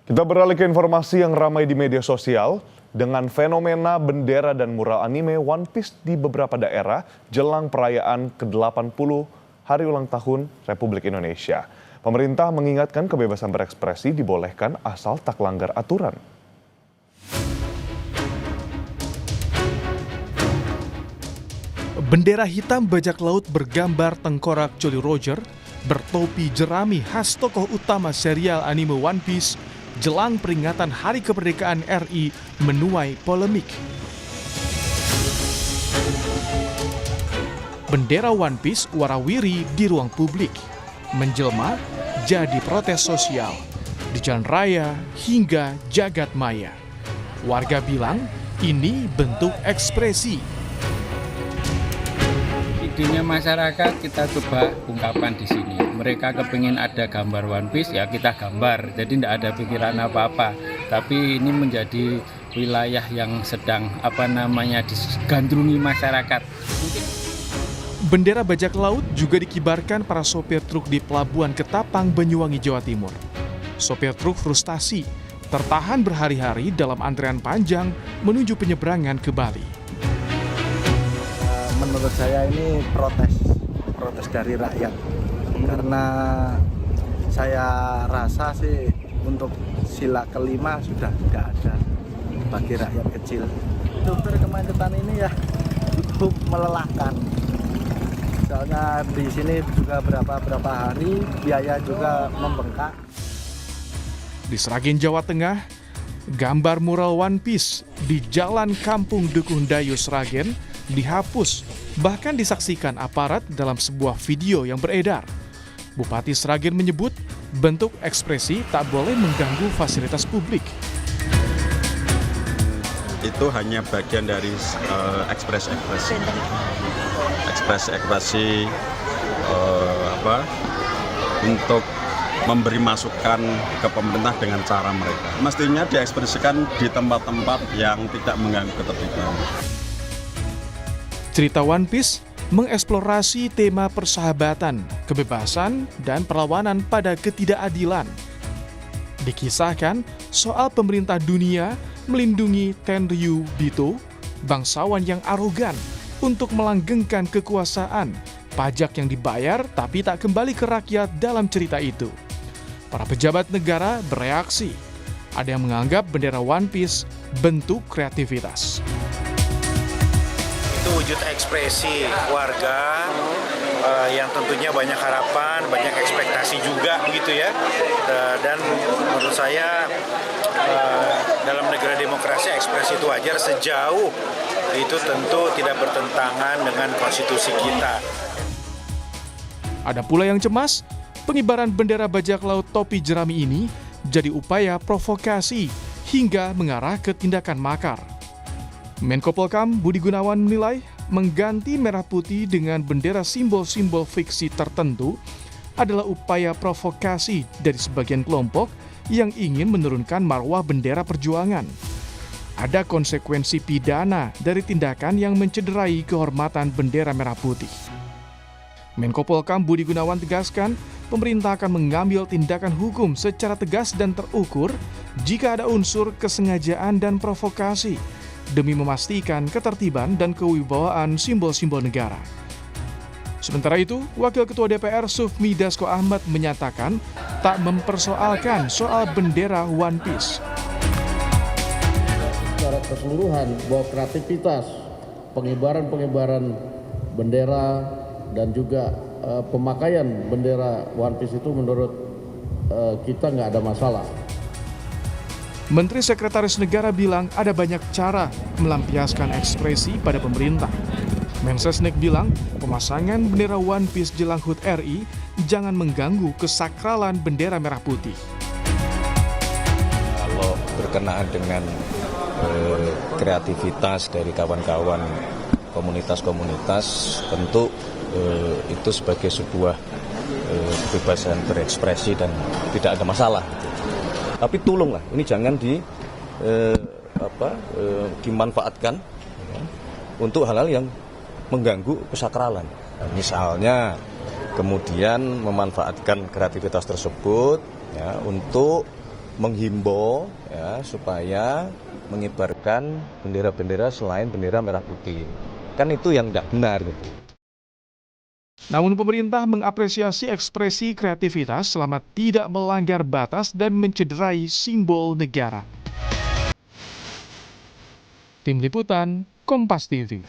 Kita beralih ke informasi yang ramai di media sosial dengan fenomena bendera dan mural anime One Piece di beberapa daerah jelang perayaan ke-80 Hari Ulang Tahun Republik Indonesia. Pemerintah mengingatkan kebebasan berekspresi dibolehkan asal tak langgar aturan. Bendera hitam bajak laut bergambar tengkorak Jolly Roger bertopi jerami khas tokoh utama serial anime One Piece jelang peringatan Hari Kemerdekaan RI menuai polemik. Bendera One Piece warawiri di ruang publik, menjelma jadi protes sosial di jalan raya hingga jagat maya. Warga bilang ini bentuk ekspresi. Idenya masyarakat kita coba ungkapkan di sini. Mereka kepingin ada gambar One Piece, ya kita gambar. Jadi tidak ada pikiran apa-apa. Tapi ini menjadi wilayah yang sedang digandrungi masyarakat. Bendera bajak laut juga dikibarkan para sopir truk di Pelabuhan Ketapang, Banyuwangi, Jawa Timur. Sopir truk frustasi, tertahan berhari-hari dalam antrean panjang menuju penyeberangan ke Bali. Menurut saya ini protes dari rakyat, karena saya rasa sih untuk sila kelima sudah tidak ada bagi rakyat kecil. Sopir kemacetan ini ya cukup melelahkan. Soalnya di sini juga berapa hari biaya juga membengkak. Di Sragen, Jawa Tengah, gambar mural One Piece di Jalan Kampung Dukuh Dayu Sragen dihapus, bahkan disaksikan aparat dalam sebuah video yang beredar. Bupati Sragen menyebut bentuk ekspresi tak boleh mengganggu fasilitas publik. Itu hanya bagian dari ekspresi untuk memberi masukan ke pemerintah dengan cara mereka. Mestinya diekspresikan di tempat-tempat yang tidak mengganggu ketertiban. Cerita One Piece mengeksplorasi tema persahabatan, kebebasan, dan perlawanan pada ketidakadilan. Dikisahkan soal pemerintah dunia melindungi Tenryubito, bangsawan yang arogan, untuk melanggengkan kekuasaan, pajak yang dibayar tapi tak kembali ke rakyat dalam cerita itu. Para pejabat negara bereaksi. Ada yang menganggap bendera One Piece bentuk kreativitas. Itu wujud ekspresi warga yang tentunya banyak harapan, banyak ekspektasi juga begitu ya. Dan menurut saya dalam negara demokrasi ekspresi itu wajar sejauh itu tentu tidak bertentangan dengan konstitusi kita. Ada pula yang cemas, pengibaran bendera bajak laut topi jerami ini jadi upaya provokasi hingga mengarah ke tindakan makar. Menko Polhukam Budi Gunawan menilai mengganti merah putih dengan bendera simbol-simbol fiksi tertentu adalah upaya provokasi dari sebagian kelompok yang ingin menurunkan marwah bendera perjuangan. Ada konsekuensi pidana dari tindakan yang mencederai kehormatan bendera merah putih. Menko Polhukam Budi Gunawan tegaskan, pemerintah akan mengambil tindakan hukum secara tegas dan terukur jika ada unsur kesengajaan dan provokasi, demi memastikan ketertiban dan kewibawaan simbol-simbol negara. Sementara itu, Wakil Ketua DPR Sufmi Dasko Ahmad menyatakan tak mempersoalkan soal bendera One Piece. Secara keseluruhan bahwa kreativitas pengibaran bendera dan juga pemakaian bendera One Piece itu menurut kita nggak ada masalah. Menteri Sekretaris Negara bilang ada banyak cara melampiaskan ekspresi pada pemerintah. Mensesnek bilang pemasangan bendera One Piece jelang HUT RI jangan mengganggu kesakralan bendera merah putih. Kalau berkenaan dengan kreativitas dari kawan-kawan komunitas-komunitas, tentu itu sebagai sebuah kebebasan berekspresi dan tidak ada masalah. Tapi tolonglah, ini jangan dimanfaatkan untuk hal-hal yang mengganggu kesakralan. Misalnya kemudian memanfaatkan kreativitas tersebut ya, untuk menghimbau ya supaya mengibarkan bendera-bendera selain bendera merah putih. Kan itu yang tidak benar gitu. Namun pemerintah mengapresiasi ekspresi kreativitas selama tidak melanggar batas dan mencederai simbol negara. Tim Liputan, Kompas TV.